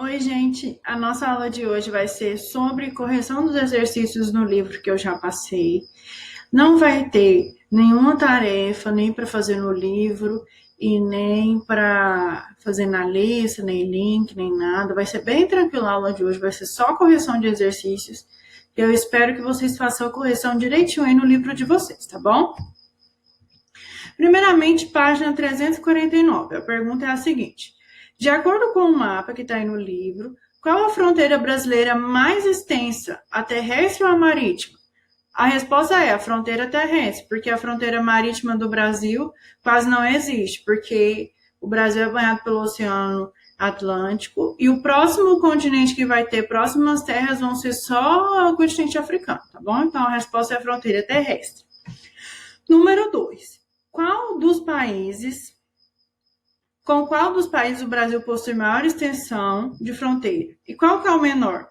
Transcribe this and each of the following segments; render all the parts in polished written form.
Oi, gente. A nossa aula de hoje vai ser sobre correção dos exercícios no livro que eu já passei. Não vai ter nenhuma tarefa, nem para fazer no livro e nem para fazer na lista, nem link, nem nada. Vai ser bem tranquila a aula de hoje, vai ser só correção de exercícios. Eu espero que vocês façam a correção direitinho aí no livro de vocês, tá bom? Primeiramente, página 349. A pergunta é a seguinte: de acordo com o mapa que está aí no livro, qual a fronteira brasileira mais extensa, a terrestre ou a marítima? A resposta é a fronteira terrestre, porque a fronteira marítima do Brasil quase não existe, porque o Brasil é banhado pelo Oceano Atlântico e o próximo continente que vai ter próximas terras vão ser só o continente africano, tá bom? Então a resposta é a fronteira terrestre. Número 2. Com qual dos países o Brasil possui maior extensão de fronteira? E qual que é o menor?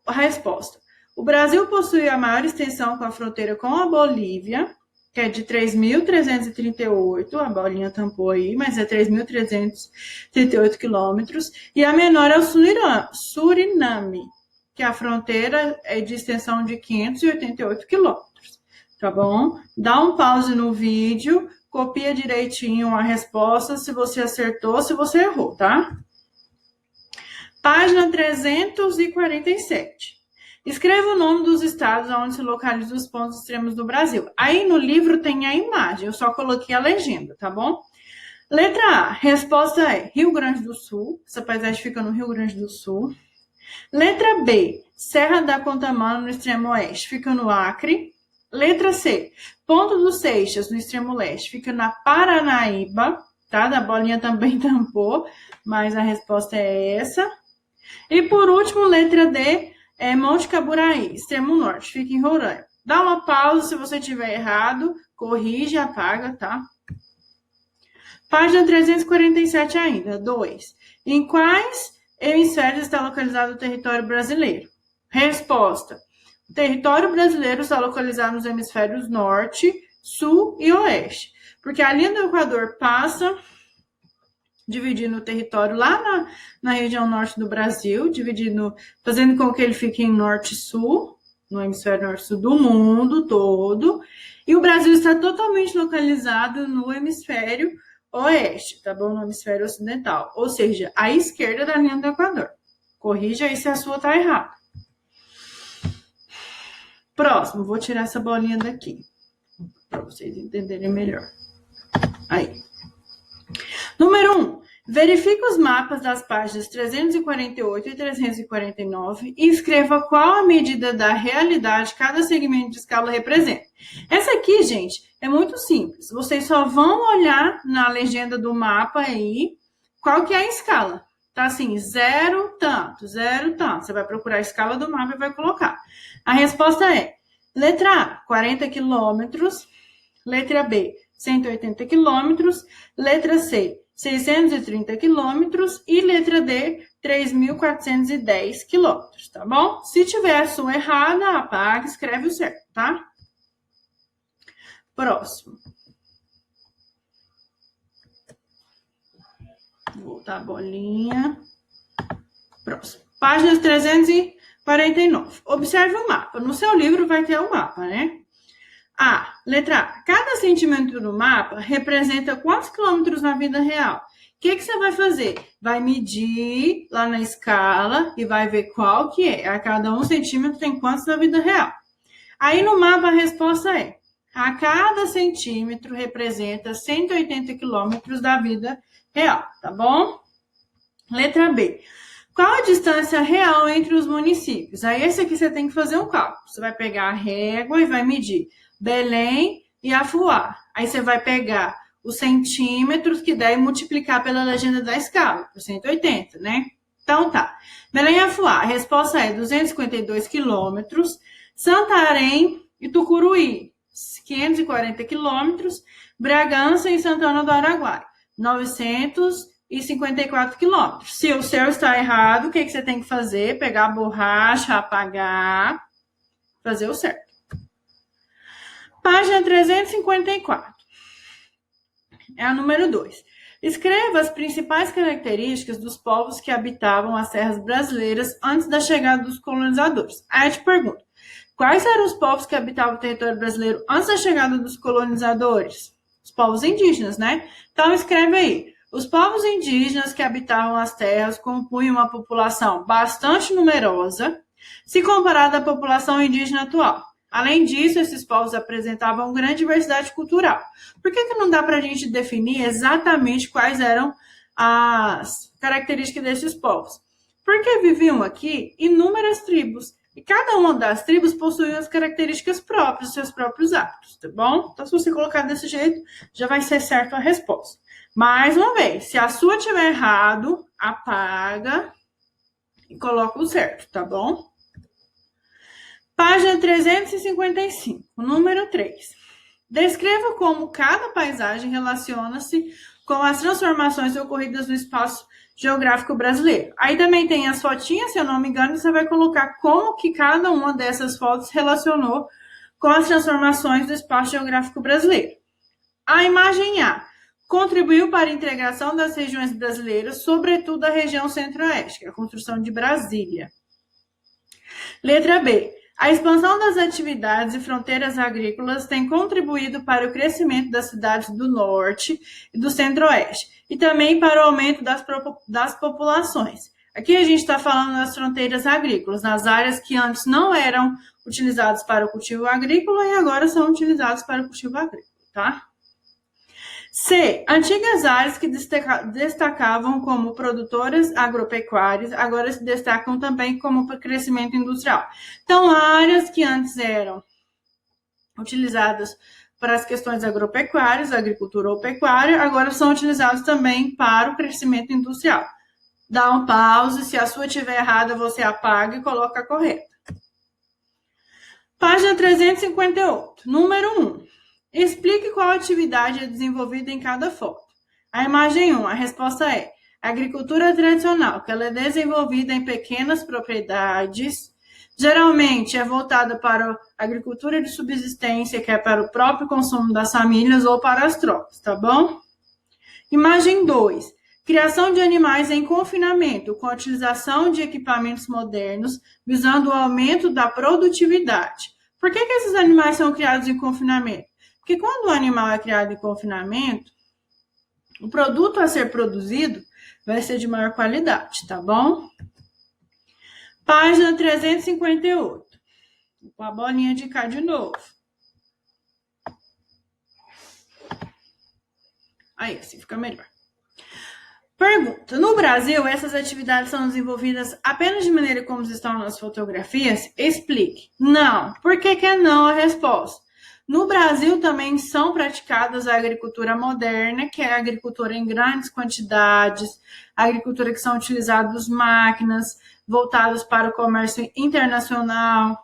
A resposta: o Brasil possui a maior extensão com a fronteira com a Bolívia, que é de 3.338, a bolinha tampou aí, mas é 3.338 quilômetros, e a menor é o Suriname, que a fronteira é de extensão de 588 quilômetros, tá bom? Dá um pause no vídeo, copia direitinho a resposta, se você acertou, se você errou, tá? Página 347. Escreva o nome dos estados onde se localizam os pontos extremos do Brasil. Aí no livro tem a imagem, eu só coloquei a legenda, tá bom? Letra A, resposta é Rio Grande do Sul. Essa paisagem fica no Rio Grande do Sul. Letra B, Serra da Contamana, no extremo oeste, fica no Acre. Letra C, Ponto dos Seixas, no extremo leste, fica na Paranaíba, tá? Da bolinha também tampou, mas a resposta é essa. E por último, letra D, Monte Caburaí, extremo norte, fica em Roraima. Dá uma pausa se você tiver errado, corrige, apaga, tá? Página 347 ainda, 2. Em quais hemisférios está localizado o território brasileiro? Resposta: o território brasileiro está localizado nos hemisférios norte, sul e oeste, porque a linha do Equador passa dividindo o território lá na região norte do Brasil, fazendo com que ele fique em norte e sul, no hemisfério norte e sul do mundo todo, e o Brasil está totalmente localizado no hemisfério oeste, tá bom? No hemisfério ocidental, ou seja, à esquerda da linha do Equador. Corrija aí se a sua tá errada. Próximo, vou tirar essa bolinha daqui, para vocês entenderem melhor. Aí. Número 1. Verifique os mapas das páginas 348 e 349 e escreva qual a medida da realidade cada segmento de escala representa. Essa aqui, gente, é muito simples. Vocês só vão olhar na legenda do mapa aí qual que é a escala. Tá assim, 0 tanto, 0 tanto. Você vai procurar a escala do mapa e vai colocar. A resposta é: letra A, 40 quilômetros. Letra B, 180 quilômetros. Letra C, 630 quilômetros. E letra D, 3.410 quilômetros, tá bom? Se tiver a sua errada, apaga, escreve o certo, tá? Próximo. Vou voltar a bolinha. Próximo. Página 349. Observe o mapa. No seu livro vai ter o mapa, né? Letra A. Cada centímetro do mapa representa quantos quilômetros na vida real? O que você vai fazer? Vai medir lá na escala e vai ver qual que é. A cada 1 centímetro tem quantos na vida real? Aí no mapa a resposta é: a cada centímetro representa 180 quilômetros da vida real, tá bom? Letra B. Qual a distância real entre os municípios? Aí esse aqui você tem que fazer um cálculo. Você vai pegar a régua e vai medir Belém e Afuá. Aí você vai pegar os centímetros que der e multiplicar pela legenda da escala, por 180, né? Então tá. Belém e Afuá, a resposta é 252 quilômetros. Santarém e Tucuruí, 540 quilômetros. Bragança e Santana do Araguaia, 954 quilômetros. Se o seu está errado, o que você tem que fazer? Pegar a borracha, apagar, fazer o certo. Página 354. É a número 2. Escreva as principais características dos povos que habitavam as terras brasileiras antes da chegada dos colonizadores. Aí eu te pergunto, quais eram os povos que habitavam o território brasileiro antes da chegada dos colonizadores? Os povos indígenas, né? Então escreve aí. Os povos indígenas que habitavam as terras compunham uma população bastante numerosa, se comparada à população indígena atual. Além disso, esses povos apresentavam grande diversidade cultural. Por que não dá para a gente definir exatamente quais eram as características desses povos? Porque viviam aqui inúmeras tribos, e cada uma das tribos possuía as características próprias, seus próprios hábitos, tá bom? Então, se você colocar desse jeito, já vai ser certo a resposta. Mais uma vez, se a sua tiver errado, apaga e coloca o certo, tá bom? Página 355, número 3. Descreva como cada paisagem relaciona-se com as transformações ocorridas no espaço geográfico brasileiro. Aí também tem as fotinhas, se eu não me engano, você vai colocar como que cada uma dessas fotos relacionou com as transformações do espaço geográfico brasileiro. A imagem A contribuiu para a integração das regiões brasileiras, sobretudo a região centro-oeste, que é a construção de Brasília. Letra B. A expansão das atividades e fronteiras agrícolas tem contribuído para o crescimento das cidades do norte e do centro-oeste, e também para o aumento das populações. Aqui a gente está falando das fronteiras agrícolas, nas áreas que antes não eram utilizadas para o cultivo agrícola e agora são utilizadas para o cultivo agrícola, tá? C. Antigas áreas que destacavam como produtoras agropecuárias, agora se destacam também como crescimento industrial. Então, áreas que antes eram utilizadas para as questões agropecuárias, agricultura ou pecuária, agora são utilizadas também para o crescimento industrial. Dá um pause, se a sua estiver errada, você apaga e coloca a correta. Página 358, número 1. Explique qual atividade é desenvolvida em cada foto. A imagem 1, a resposta é a agricultura tradicional, que ela é desenvolvida em pequenas propriedades, geralmente é voltada para a agricultura de subsistência, que é para o próprio consumo das famílias ou para as trocas, tá bom? Imagem 2, criação de animais em confinamento, com a utilização de equipamentos modernos, visando o aumento da produtividade. Por que esses animais são criados em confinamento? Porque quando o animal é criado em confinamento, o produto a ser produzido vai ser de maior qualidade, tá bom? Página 358. Com a bolinha de cá de novo. Aí, assim fica melhor. Pergunta. No Brasil, essas atividades são desenvolvidas apenas de maneira como estão nas fotografias? Explique. Não. Por que é não a resposta? No Brasil também são praticadas a agricultura moderna, que é a agricultura em grandes quantidades, a agricultura que são utilizadas máquinas voltadas para o comércio internacional,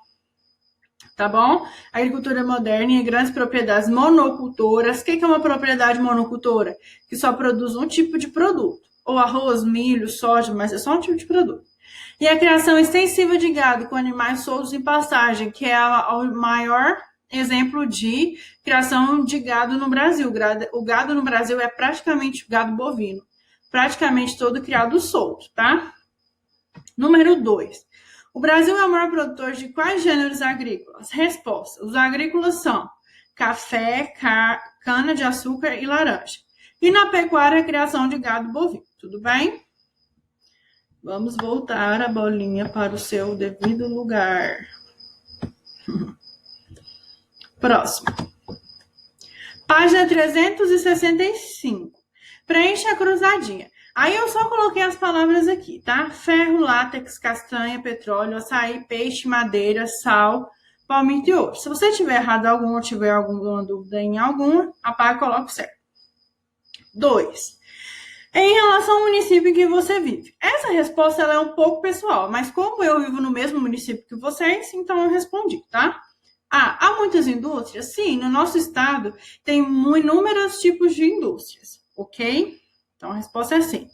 tá bom? A agricultura moderna em grandes propriedades monocultoras. O que é uma propriedade monocultora? Que só produz um tipo de produto, ou arroz, milho, soja, mas é só um tipo de produto. E a criação extensiva de gado com animais soltos em pastagem, que é o maior exemplo de criação de gado no Brasil. O gado no Brasil é praticamente gado bovino, praticamente todo criado solto, tá? Número 2. O Brasil é o maior produtor de quais gêneros agrícolas? Resposta. Os agrícolas são café, cana-de-açúcar e laranja. E na pecuária, a criação de gado bovino. Tudo bem? Vamos voltar a bolinha para o seu devido lugar. Próximo. Página 365. Preencha a cruzadinha. Aí eu só coloquei as palavras aqui, tá? Ferro, látex, castanha, petróleo, açaí, peixe, madeira, sal, palmito e ouro. Se você tiver errado algum ou tiver alguma dúvida em alguma, apaga e coloca o certo. 2. Em relação ao município em que você vive. Essa resposta ela é um pouco pessoal, mas como eu vivo no mesmo município que vocês, então eu respondi, tá? Há muitas indústrias? Sim, no nosso estado tem inúmeros tipos de indústrias, ok? Então a resposta é sim.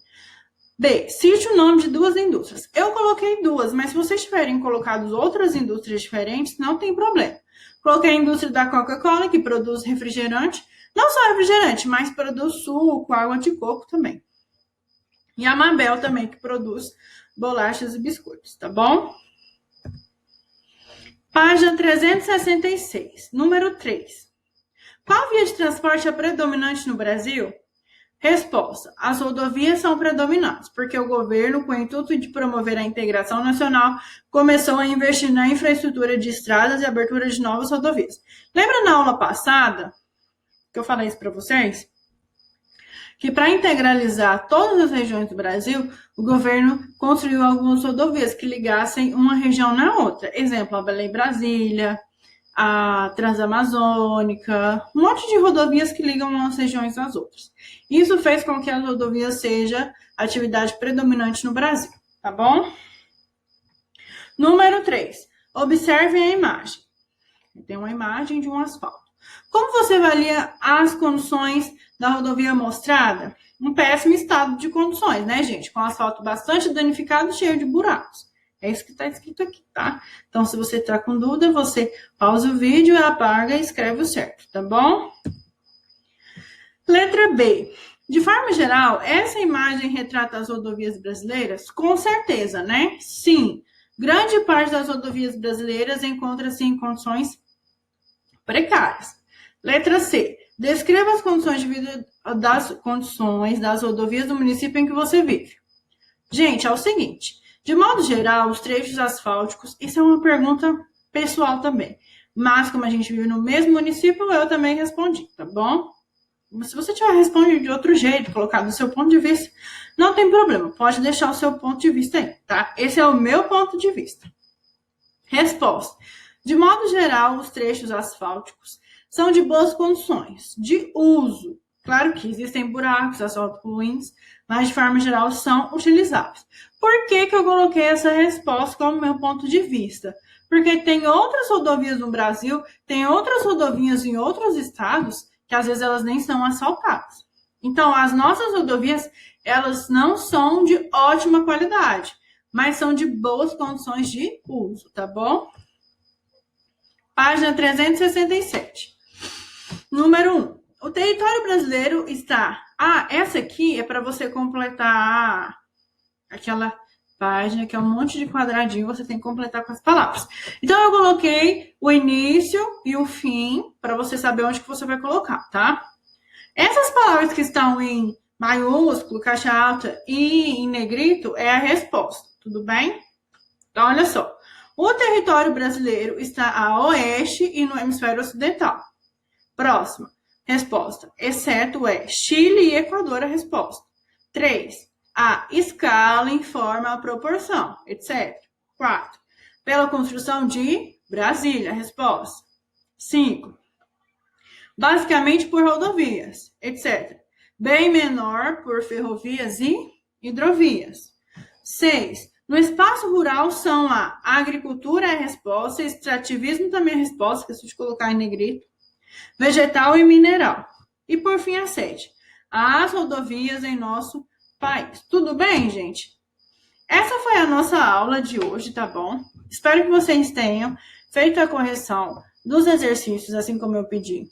B. Cite o nome de 2 indústrias. Eu coloquei 2, mas se vocês tiverem colocado outras indústrias diferentes, não tem problema. Coloquei a indústria da Coca-Cola, que produz refrigerante, Não só refrigerante, mas produz suco, água de coco também. E a Mabel também, que produz bolachas e biscoitos, tá bom? Página 366, número 3. Qual via de transporte é predominante no Brasil? Resposta: as rodovias são predominantes, porque o governo, com o intuito de promover a integração nacional, começou a investir na infraestrutura de estradas e abertura de novas rodovias. Lembra na aula passada que eu falei isso para vocês? Que para integralizar todas as regiões do Brasil, o governo construiu algumas rodovias que ligassem uma região na outra. Exemplo, a Belém-Brasília, a Transamazônica, um monte de rodovias que ligam umas regiões às outras. Isso fez com que as rodovias seja a atividade predominante no Brasil, tá bom? Número 3. Observe a imagem. Tem uma imagem de um asfalto. Como você avalia as condições da rodovia mostrada? Um péssimo estado de condições, né, gente? Com asfalto bastante danificado e cheio de buracos. É isso que está escrito aqui, tá? Então, se você está com dúvida, você pausa o vídeo, apaga e escreve o certo, tá bom? Letra B. De forma geral, essa imagem retrata as rodovias brasileiras? Com certeza, né? Sim. Grande parte das rodovias brasileiras encontra-se em condições precárias. Letra C. Descreva as condições de vida das rodovias do município em que você vive. Gente, é o seguinte. De modo geral, os trechos asfálticos, isso é uma pergunta pessoal também. Mas, como a gente vive no mesmo município, eu também respondi, tá bom? Se você tiver respondido de outro jeito, colocado do seu ponto de vista, não tem problema. Pode deixar o seu ponto de vista aí, tá? Esse é o meu ponto de vista. Resposta. De modo geral, os trechos asfálticos são de boas condições de uso. Claro que existem buracos, asfaltos ruins, mas de forma geral são utilizáveis. Por que eu coloquei essa resposta como meu ponto de vista? Porque tem outras rodovias no Brasil, tem outras rodovias em outros estados, que às vezes elas nem são asfaltadas. Então, as nossas rodovias, elas não são de ótima qualidade, mas são de boas condições de uso, tá bom? Página 367. Número 1. O território brasileiro está... essa aqui é para você completar aquela página que é um monte de quadradinho, você tem que completar com as palavras. Então, eu coloquei o início e o fim para você saber onde que você vai colocar, tá? Essas palavras que estão em maiúsculo, caixa alta e em negrito é a resposta, tudo bem? Então, olha só. O território brasileiro está a oeste e no hemisfério ocidental. Próxima. Resposta. Exceto Chile e Equador a resposta. 3. A escala informa a proporção, etc. 4. Pela construção de Brasília, resposta. 5. Basicamente por rodovias, etc. Bem menor por ferrovias e hidrovias. 6. No espaço rural são a agricultura é a resposta, extrativismo também é a resposta, esqueci de colocar em negrito, vegetal e mineral. E por fim a 7. As rodovias em nosso país. Tudo bem, gente? Essa foi a nossa aula de hoje, tá bom? Espero que vocês tenham feito a correção dos exercícios, assim como eu pedi.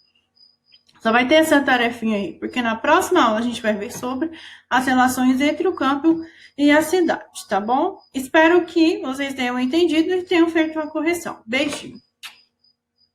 Só vai ter essa tarefinha aí, porque na próxima aula a gente vai ver sobre as relações entre o campo e a cidade, tá bom? Espero que vocês tenham entendido e tenham feito a correção. Beijinho!